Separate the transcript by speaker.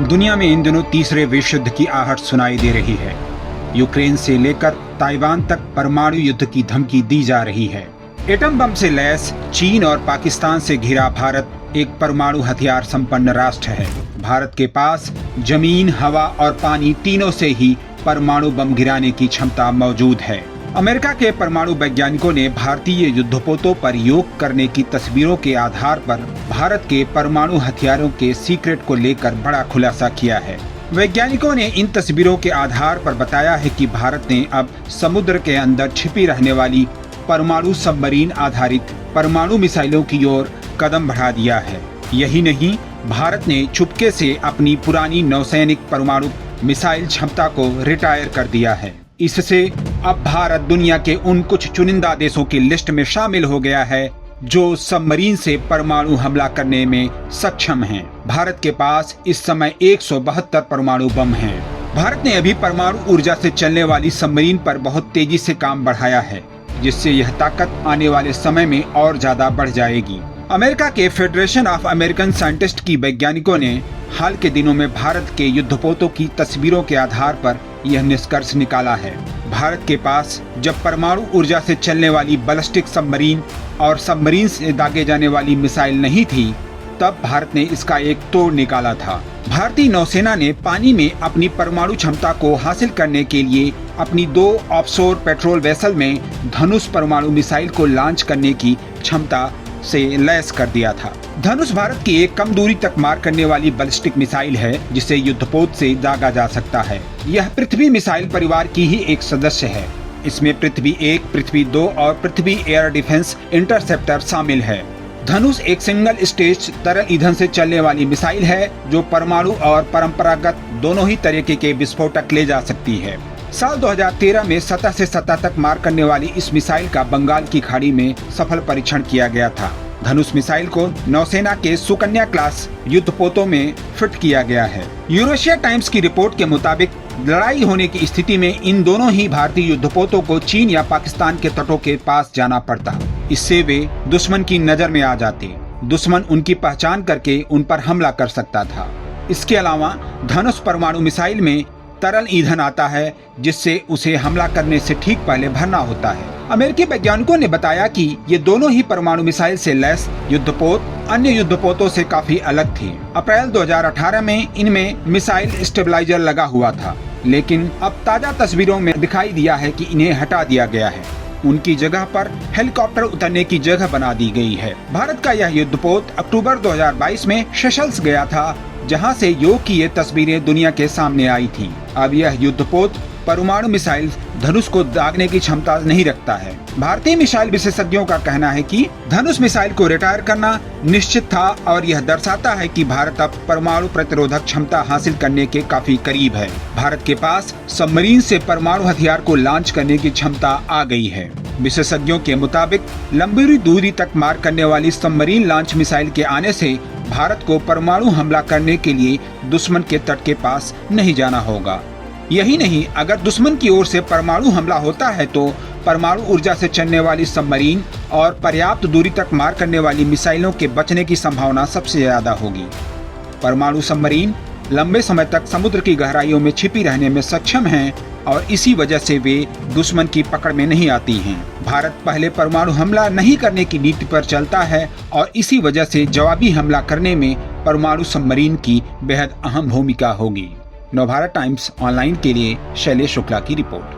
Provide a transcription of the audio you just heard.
Speaker 1: दुनिया में इन दिनों तीसरे विश्व युद्ध की आहट सुनाई दे रही है। यूक्रेन से लेकर ताइवान तक परमाणु युद्ध की धमकी दी जा रही है। एटम बम से लैस चीन और पाकिस्तान से घिरा भारत एक परमाणु हथियार संपन्न राष्ट्र है। भारत के पास जमीन, हवा और पानी तीनों से ही परमाणु बम गिराने की क्षमता मौजूद है। अमेरिका के परमाणु वैज्ञानिकों ने भारतीय युद्धपोतों पर योग करने की तस्वीरों के आधार पर भारत के परमाणु हथियारों के सीक्रेट को लेकर बड़ा खुलासा किया है। वैज्ञानिकों ने इन तस्वीरों के आधार पर बताया है कि भारत ने अब समुद्र के अंदर छिपी रहने वाली परमाणु सबमरीन आधारित परमाणु मिसाइलों की ओर कदम बढ़ा दिया है। यही नहीं, भारत ने चुपके से अपनी पुरानी नौसैनिक परमाणु मिसाइल क्षमता को रिटायर कर दिया है। इससे अब भारत दुनिया के उन कुछ चुनिंदा देशों की लिस्ट में शामिल हो गया है जो सबमरीन से परमाणु हमला करने में सक्षम हैं। भारत के पास इस समय 172 परमाणु बम हैं। भारत ने अभी परमाणु ऊर्जा से चलने वाली सबमरीन पर बहुत तेजी से काम बढ़ाया है, जिससे यह ताकत आने वाले समय में और ज्यादा बढ़ जाएगी। अमेरिका के फेडरेशन ऑफ अमेरिकन साइंटिस्ट की वैज्ञानिकों ने हाल के दिनों में भारत के युद्धपोतों की तस्वीरों के आधार पर यह निष्कर्ष निकाला है। भारत के पास जब परमाणु ऊर्जा से चलने वाली बैलिस्टिक सबमरीन और सबमरीन से दागे जाने वाली मिसाइल नहीं थी, तब भारत ने इसका एक तोड़ निकाला था। भारतीय नौसेना ने पानी में अपनी परमाणु क्षमता को हासिल करने के लिए अपनी 2 ऑफशोर पेट्रोल वेसल में धनुष परमाणु मिसाइल को लॉन्च करने की क्षमता से लैस कर दिया था। धनुष भारत की एक कम दूरी तक मार करने वाली बैलिस्टिक मिसाइल है, जिसे युद्धपोत से दागा जा सकता है। यह पृथ्वी मिसाइल परिवार की ही एक सदस्य है। इसमें पृथ्वी 1, पृथ्वी 2 और पृथ्वी एयर डिफेंस इंटरसेप्टर शामिल है। धनुष एक सिंगल स्टेज तरल ईंधन से चलने वाली मिसाइल है, जो परमाणु और परंपरागत दोनों ही तरीके के विस्फोटक ले जा सकती है। साल 2013 में सतह से सतह तक मार करने वाली इस मिसाइल का बंगाल की खाड़ी में सफल परीक्षण किया गया था। धनुष मिसाइल को नौसेना के सुकन्या क्लास युद्धपोतों में फिट किया गया है। यूरेशिया टाइम्स की रिपोर्ट के मुताबिक लड़ाई होने की स्थिति में इन दोनों ही भारतीय युद्धपोतों को चीन या पाकिस्तान के तटों के पास जाना पड़ता। इससे वे दुश्मन की नजर में आ जाते। दुश्मन उनकी पहचान करके उन पर हमला कर सकता था। इसके अलावा धनुष परमाणु मिसाइल में तरल ईंधन आता है, जिससे उसे हमला करने से ठीक पहले भरना होता है। अमेरिकी वैज्ञानिकों ने बताया कि ये दोनों ही परमाणु मिसाइल से लैस युद्धपोत अन्य युद्धपोतों से काफी अलग थे। अप्रैल 2018 में इनमें मिसाइल स्टेबलाइजर लगा हुआ था, लेकिन अब ताजा तस्वीरों में दिखाई दिया है कि इन्हें हटा दिया गया है। उनकी जगह पर हेलीकॉप्टर उतरने की जगह बना दी गई है। भारत का यह युद्धपोत अक्टूबर 2022 में सेशल्स गया था, जहां से योग की ये तस्वीरें दुनिया के सामने आई थी। अब यह युद्धपोत परमाणु मिसाइल धनुष को दागने की क्षमता नहीं रखता है। भारतीय मिसाइल विशेषज्ञों का कहना है कि धनुष मिसाइल को रिटायर करना निश्चित था और यह दर्शाता है कि भारत अब परमाणु प्रतिरोधक क्षमता हासिल करने के काफी करीब है। भारत के पास सबमरीन से परमाणु हथियार को लॉन्च करने की क्षमता आ गई है। विशेषज्ञों के मुताबिक लंबी दूरी तक मार करने वाली सबमरीन लॉन्च मिसाइल के आने से भारत को परमाणु हमला करने के लिए दुश्मन के तट के पास नहीं जाना होगा। यही नहीं, अगर दुश्मन की ओर से परमाणु हमला होता है तो परमाणु ऊर्जा से चलने वाली सबमरीन और पर्याप्त दूरी तक मार करने वाली मिसाइलों के बचने की संभावना सबसे ज्यादा होगी। परमाणु सबमरीन लंबे समय तक समुद्र की गहराइयों में छिपी रहने में सक्षम हैं और इसी वजह से वे दुश्मन की पकड़ में नहीं आती हैं। भारत पहले परमाणु हमला नहीं करने की नीति पर चलता है और इसी वजह से जवाबी हमला करने में परमाणु सबमरीन की बेहद अहम भूमिका होगी। नवभारत टाइम्स ऑनलाइन के लिए शैलेश शुक्ला की रिपोर्ट।